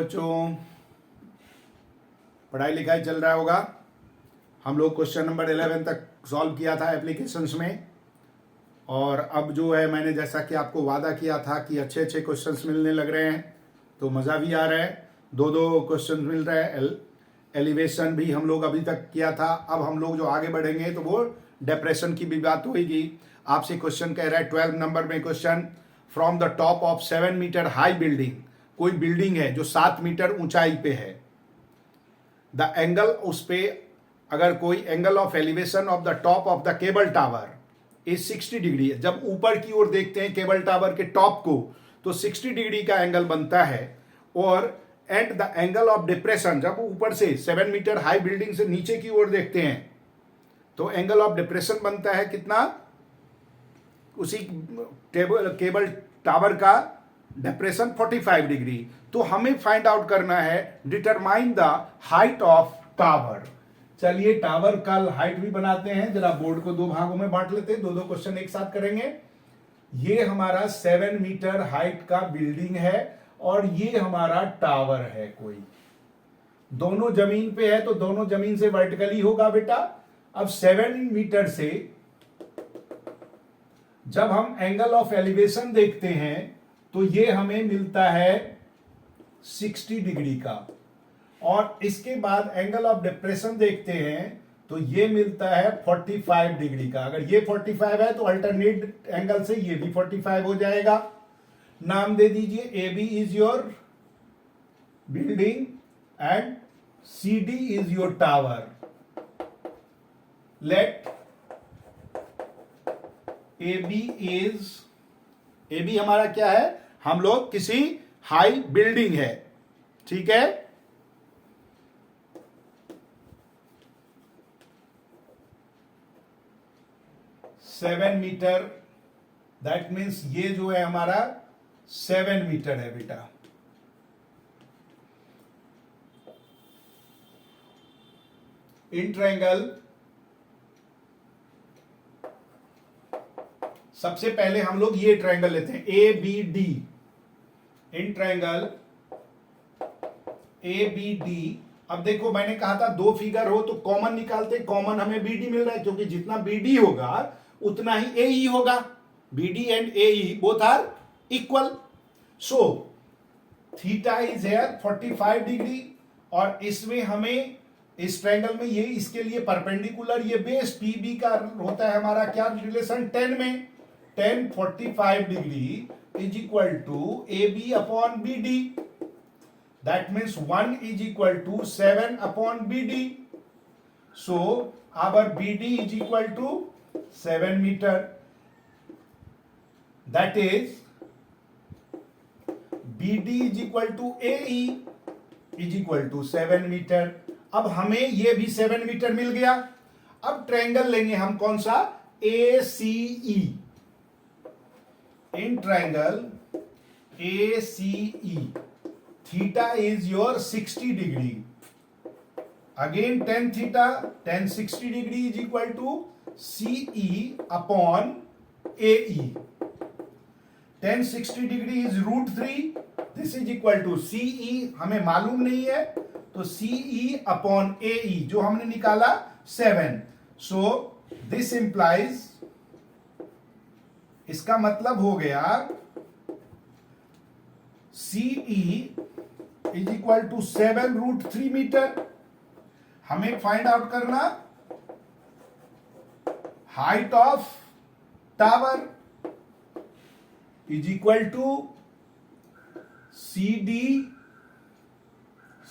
बच्चों, पढ़ाई लिखाई चल रहा होगा। हम लोग क्वेश्चन नंबर 11 तक सॉल्व किया था एप्लीकेशंस में, और अब जो है मैंने जैसा कि आपको वादा किया था कि अच्छे अच्छे क्वेश्चंस मिलने लग रहे हैं, तो मज़ा भी आ रहा है। दो दो क्वेश्चंस मिल रहे हैं। एलिवेशन भी हम लोग अभी तक किया था। अब हम लोग जो आगे बढ़ेंगे तो वो डिप्रेशन की भी बात होगी। आपसे क्वेश्चन कह रहा है 12 नंबर में question, from the top of 7 meter high building. कोई बिल्डिंग है जो 7 मीटर ऊंचाई पे है। द एंगल, उस पे अगर कोई angle of elevation of the top of the cable tower is 60 degree है। जब ऊपर की ओर देखते हैं केबल टावर के टॉप को तो 60 डिग्री का एंगल बनता है। और at the angle of depression, जब ऊपर से 7 मीटर हाई बिल्डिंग से नीचे की ओर देखते हैं तो एंगल ऑफ डिप्रेशन बनता है कितना, उसी केबल टावर का डिप्रेशन 45 डिग्री। तो हमें फाइंड आउट करना है, determine the height of tower. चलिए टावर का हाइट भी बनाते हैं। जरा बोर्ड को दो भागों में बांट लेते हैं, दो दो क्वेश्चन एक साथ करेंगे। ये हमारा 7 मीटर हाइट का बिल्डिंग है और ये हमारा टावर है। कोई दोनों जमीन पे है तो दोनों जमीन से वर्टिकली होगा बेटा। अब 7 मीटर से जब हम एंगल ऑफ एलिवेशन देखते हैं तो ये हमें मिलता है 60 डिग्री का, और इसके बाद एंगल ऑफ डिप्रेशन देखते हैं तो ये मिलता है 45 डिग्री का। अगर ये 45 है तो अल्टरनेट एंगल से ये भी 45 हो जाएगा। नाम दे दीजिए, A B is your building and C D is your tower. Let A B हमारा क्या है, हम लोग किसी हाई बिल्डिंग है, ठीक है। सेवन मीटर, दैट मीन्स ये जो है हमारा 7 मीटर है बेटा। इन ट्रायंगल, सबसे पहले हम लोग ये ट्रायंगल लेते हैं A B D. In triangle A B D, अब देखो मैंने कहा था दो फिगर हो तो कॉमन निकालते। कॉमन हमें बी डी मिल रहा है क्योंकि जितना बी डी होगा उतना ही ए ई होगा। B D and A E both are equal. So theta is here 45 degree, और इसमें हमें इस ट्रायंगल में ये इसके लिए परपेंडिकुलर, ये बेस पी बी का होता है हमारा क्या रिलेशन, 10 में 10 45 degree is equal to A B upon B D. That means 1 is equal to 7 upon B D. So our B D is equal to 7 meter. That is B D is equal to A E is equal to 7 meter. अब हमें ये भी 7 metre मिल गया। अब triangle लेंगे हम कौन सा, A C E. In triangle A C E, theta is your 60 degree. Again tan theta, 10 60 degree is equal to C E upon A E. 10 60 degree is √3, this is equal to C E, हमें मालूम नहीं है तो सी E upon A ई जो हमने निकाला 7। So this implies, इसका मतलब हो गया C E is equal to 7√3 metre. हमें फाइंड आउट करना height of tower is equal to C D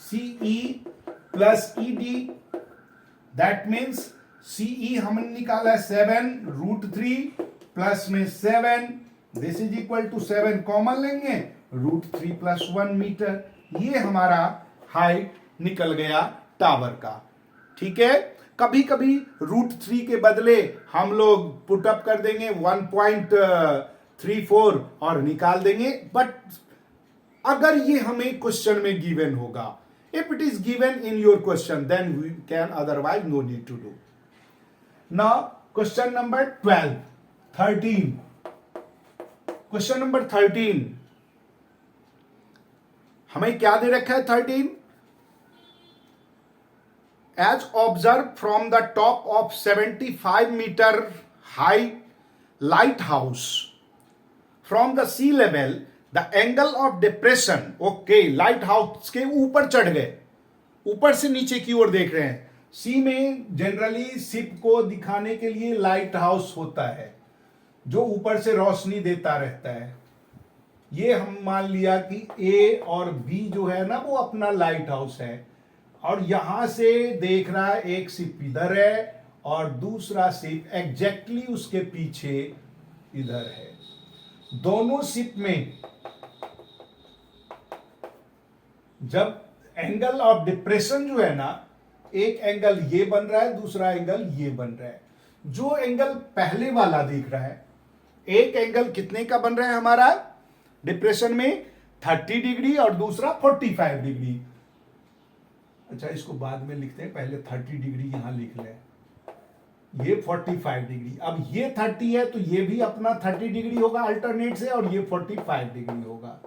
CE plus E D. That means CE हमने निकाला 7√3 प्लस में 7, this is equal to 7 common लेंगे, √3 प्लस 1 मीटर। ये हमारा height निकल गया टावर का, ठीक है। कभी कभी √3 के बदले हम लोग पुटअप कर देंगे 1.34 और निकाल देंगे। बट अगर ये हमें क्वेश्चन में गिवन होगा, if it is given in your question, then we can, otherwise no need to do. Now question number 13. Question number 13, हमें क्या दे रखा है 13, as observe from the top of 75 meter high lighthouse from the sea level the angle of depression. Okay, lighthouse के ऊपर चढ़ गए, ऊपर से नीचे की ओर देख रहे हैं। सी में जनरली शिप को दिखाने के लिए लाइट हाउस होता है जो ऊपर से रोशनी देता रहता है। ये हम मान लिया कि ए और बी जो है ना वो अपना लाइट हाउस है, और यहां से देख रहा है एक शिप इधर है और दूसरा शिप एग्जैक्टली उसके पीछे इधर है। दोनों शिप में जब एंगल ऑफ डिप्रेशन जो है ना, एक एंगल ये बन रहा है, दूसरा एंगल ये बन रहा है। जो एंगल पहले वाला दिख रहा है, एक एंगल कितने का बन रहा है हमारा डिप्रेशन में 30 डिग्री और दूसरा 45 डिग्री। अच्छा, इसको बाद में लिखते हैं, पहले 30 डिग्री यहां लिख लें, ये 45 डिग्री। अब ये 30 है तो ये भी अपना 30 डिग्री होगा अल्टरनेट से, और ये 45 डिग्री होगा।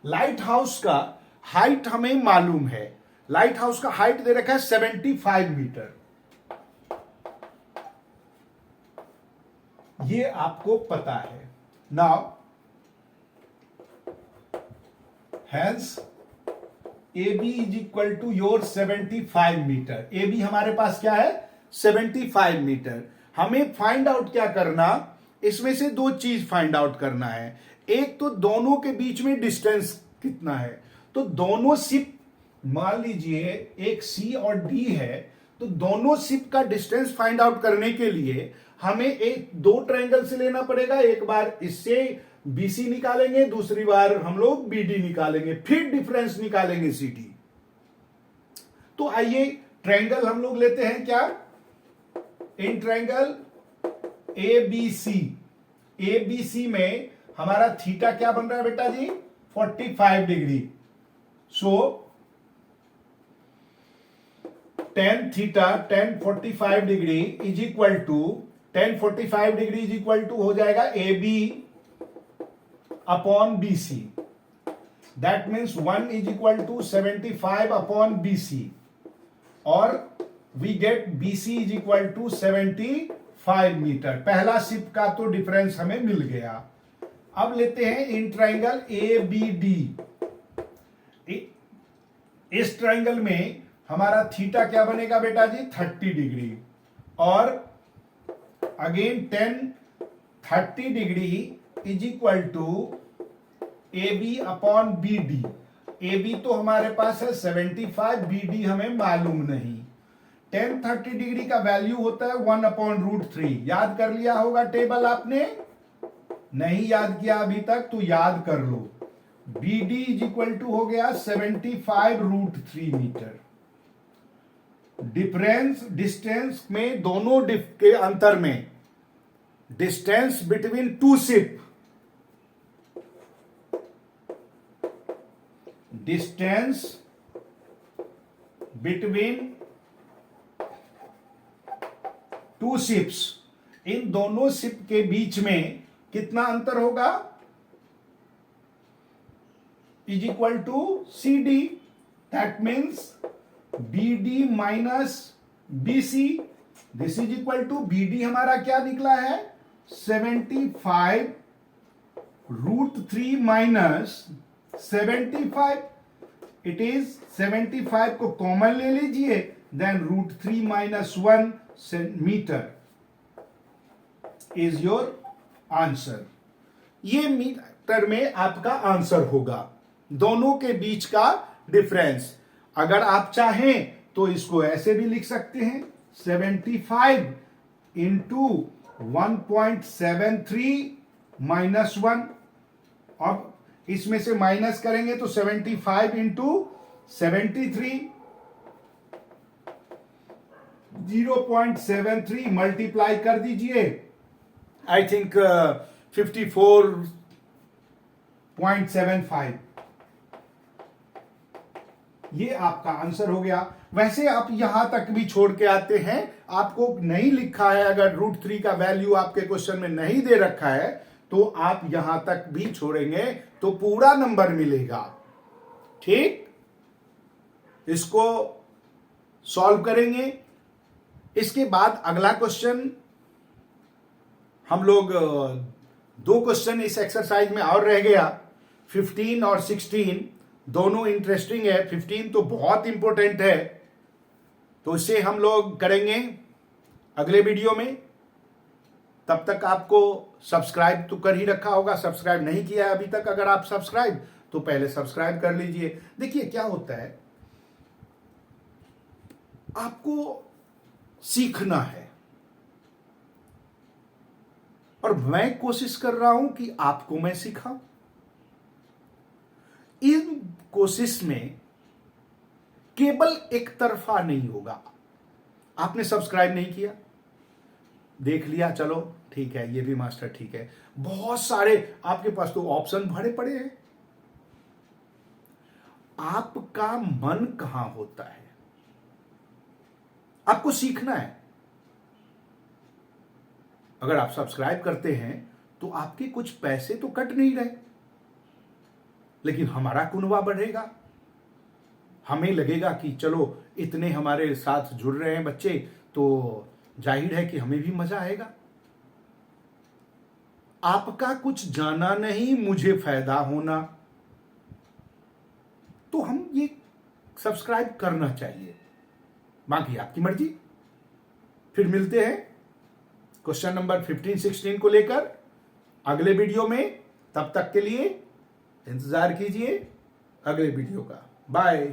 लाइट हाउस का हाइट हमें मालूम है, लाइट हाउस का हाइट दे रखा है 75 मीटर, ये आपको पता है। Now hence A B is equal to your 75 meter. A B हमारे पास क्या है 75 मीटर। हमें फाइंड आउट क्या करना, इसमें से दो चीज फाइंड आउट करना है। एक तो दोनों के बीच में डिस्टेंस कितना है, तो दोनों शिप मान लीजिए एक सी और डी है, तो दोनों शिप का डिस्टेंस फाइंड आउट करने के लिए हमें एक दो ट्रायंगल से लेना पड़ेगा। एक बार इससे बीसी निकालेंगे, दूसरी बार हम लोग बीडी निकालेंगे, फिर डिफरेंस निकालेंगे सीडी। तो आइए ट्रायंगल हम लोग लेते हैं क्या, इन ट्रायंगल एबीसी। एबीसी में हमारा थीटा क्या बन रहा है बेटा जी 45 degree. So tan theta tan 45 degree is equal to tan 45 degree is equal to हो जाएगा A B upon B C. That means 1 is equal to 75 upon B C, और we get B C is equal to 75 metre. पहला ship का तो difference हमें मिल गया। अब लेते हैं in triangle A B D. इस ट्राइंगल में हमारा थीटा क्या बनेगा बेटा जी 30 डिग्री, और again tan 30 degree is equal to A B upon B D. A B तो हमारे पास है 75, बी डी हमें मालूम नहीं। tan 30 डिग्री का वैल्यू होता है 1/√3। याद कर लिया होगा टेबल आपने, नहीं याद किया अभी तक तो याद कर लो। B D is equal to हो गया 75√3 मीटर। डिफरेंस डिस्टेंस में दोनों के अंतर में distance between two ship, distance between two ships, इन दोनों शिप के बीच में कितना अंतर होगा is equal to C D. That means B D minus B C, this is equal to B D हमारा क्या निकला है 75√3 माइनस 75, इट इज 75 को कॉमन ले लीजिए, then √3 minus 1 meter is your answer. ये मीटर में आपका आंसर होगा, दोनों के बीच का डिफरेंस। अगर आप चाहें तो इसको ऐसे भी लिख सकते हैं 75 इंटू 1.73 माइनस 1। अब इसमें से माइनस करेंगे तो 75 इंटू 73, 0.73 मल्टीप्लाई कर दीजिए, आई थिंक 54.75, ये आपका आंसर हो गया। वैसे आप यहां तक भी छोड़ के आते हैं, आपको नहीं लिखा है, अगर √3 का वैल्यू आपके क्वेश्चन में नहीं दे रखा है तो आप यहां तक भी छोड़ेंगे तो पूरा नंबर मिलेगा। ठीक, इसको सॉल्व करेंगे। इसके बाद अगला क्वेश्चन हम लोग 2 क्वेश्चन इस एक्सरसाइज में और रह गया, 15 और 16 दोनों इंटरेस्टिंग है। 15 तो बहुत इंपॉर्टेंट है, तो इसे हम लोग करेंगे अगले वीडियो में। तब तक आपको सब्सक्राइब तो कर ही रखा होगा, सब्सक्राइब नहीं किया है अभी तक, अगर आप सब्सक्राइब तो पहले सब्सक्राइब कर लीजिए। देखिए क्या होता है, आपको सीखना है और मैं कोशिश कर रहा हूं कि आपको मैं सिखाऊं। इन कोशिश में केवल एक तरफा नहीं होगा। आपने सब्सक्राइब नहीं किया, देख लिया, चलो ठीक है, ये भी मास्टर ठीक है, बहुत सारे आपके पास तो ऑप्शन भरे पड़े हैं। आपका मन कहां होता है? आपको सीखना है। अगर आप सब्सक्राइब करते हैं तो आपके कुछ पैसे तो कट नहीं रहे, लेकिन हमारा कुनबा बढ़ेगा। हमें लगेगा कि चलो इतने हमारे साथ जुड़ रहे हैं बच्चे, तो जाहिर है कि हमें भी मजा आएगा। आपका कुछ जाना नहीं, मुझे फायदा होना, तो हम ये सब्सक्राइब करना चाहिए। बाकी आपकी मर्जी। फिर मिलते हैं क्वेश्चन नंबर 15-16 को लेकर अगले वीडियो में। तब तक के लिए इंतजार कीजिए अगले वीडियो का। बाय।